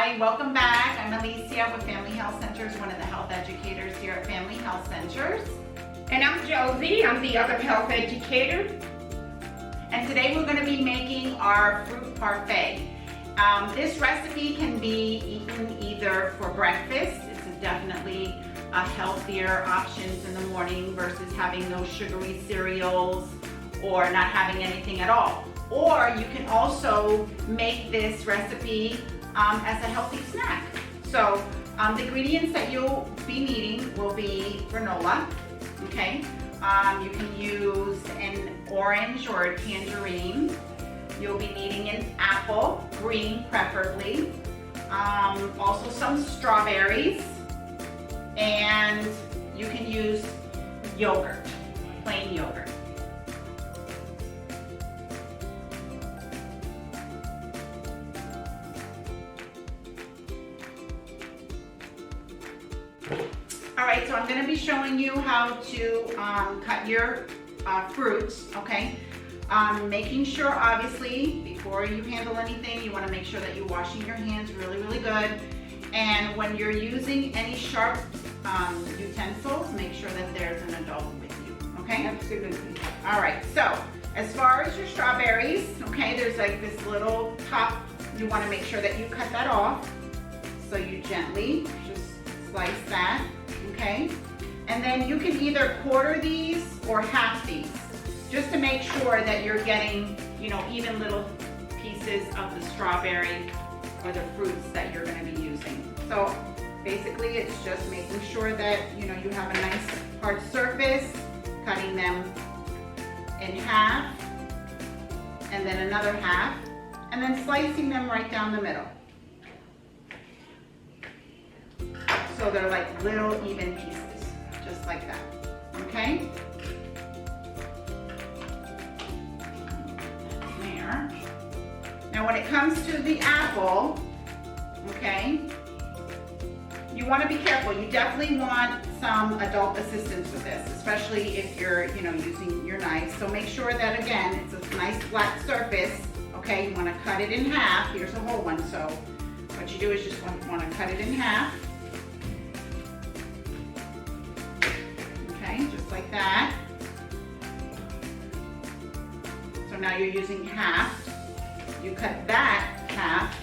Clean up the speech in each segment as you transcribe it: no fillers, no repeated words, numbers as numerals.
Hi, welcome back. I'm Alicia with Family Health Centers, one of the health educators here at Family Health Centers. And I'm Josie, I'm the other health educator. And today we're going to be making our fruit parfait. This recipe can be eaten either for breakfast. It's definitely a healthier options in the morning versus having those sugary cereals or not having anything at all. Or you can also make this recipe as a healthy snack. So the ingredients that you'll be needing will be granola, okay? You can use an orange or a tangerine. You'll be needing an apple, green preferably. Also some strawberries, and you can use yogurt, plain yogurt. All right, so I'm going to be showing you how to cut your fruits, okay? Making sure, obviously, before you handle anything, you want to make sure that you're washing your hands really, really good. And when you're using any sharp utensils, make sure that there's an adult with you, okay? Absolutely. All right, so as far as your strawberries, okay, there's like this little top. You want to make sure that you cut that off. So you gently just slice that. Okay, and then you can either quarter these or half these, just to make sure that you're getting, you know, even little pieces of the strawberry or the fruits that you're going to be using. So basically, it's just making sure that, you know, you have a nice hard surface, cutting them in half, and then another half, and then slicing them right down the middle. So they're like little even pieces, just like that, okay? There. Now when it comes to the apple, okay, you want to be careful. You definitely want some adult assistance with this, especially if you're, you know, using your knife. So make sure that, again, it's a nice flat surface, okay? You want to cut it in half. Here's a whole one, so what you do is just want to cut it in half. Just like that. So now you're using half. You cut that half.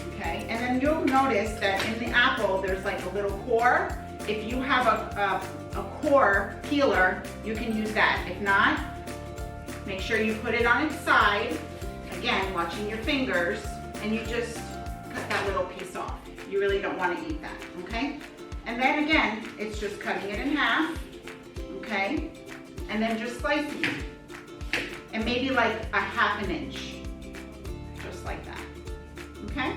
Okay, and then you'll notice that in the apple there's like a little core. If you have a core peeler, you can use that. If not, make sure you put it on its side. Again, watching your fingers, and you just cut that little piece off. You really don't want to eat that, okay? And then again, it's just cutting it in half, okay? And then just slicing it. And maybe like a half an inch, just like that, okay?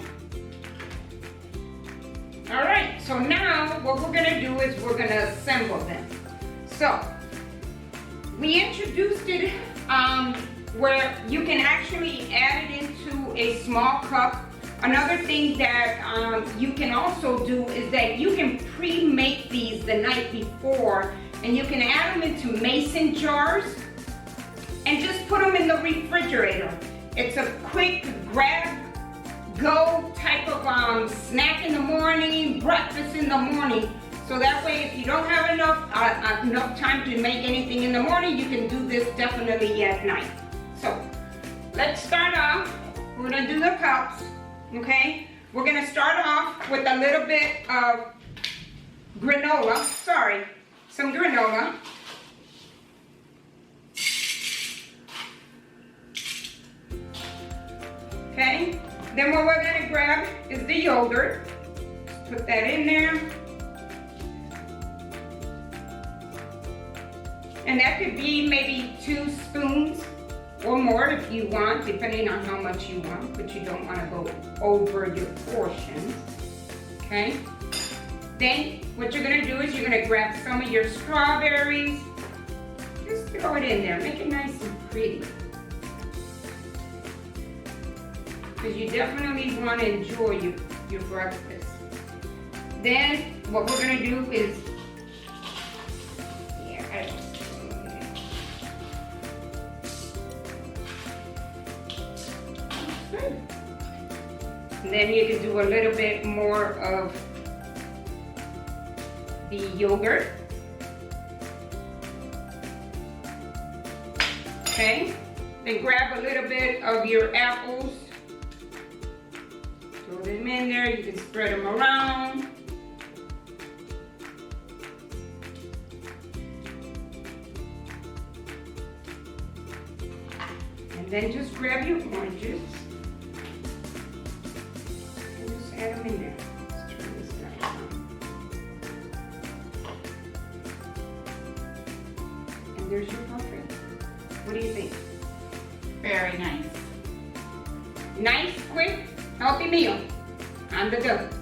All right, so now what we're gonna do is we're gonna assemble them. So, we introduced it where you can actually add it into a small cup. Another thing that you can also do is that you can pre-make these the night before, and you can add them into mason jars and just put them in the refrigerator. It's a quick grab go type of snack in the morning, breakfast in the morning. So that way, if you don't have enough time to make anything in the morning, you can do this definitely at night. So let's start off. We're gonna do the cups. Okay, we're gonna start off with a little bit of granola, some granola. Okay, then what we're gonna grab is the yogurt. Put that in there. And that could be maybe 2 spoons or more if you want, depending on how much you want, but you don't want to go over your portion, okay? Then what you're going to do is you're going to grab some of your strawberries, just throw it in there, make it nice and pretty. Because you definitely want to enjoy your breakfast. Then what we're going to do is, And then you can do a little bit more of the yogurt. Okay, then grab a little bit of your apples. Throw them in there, you can spread them around. And then just grab your oranges and just add them in there. Let's turn this down. And there's your parfait. What do you think? Very nice. Nice, quick, healthy meal on the go.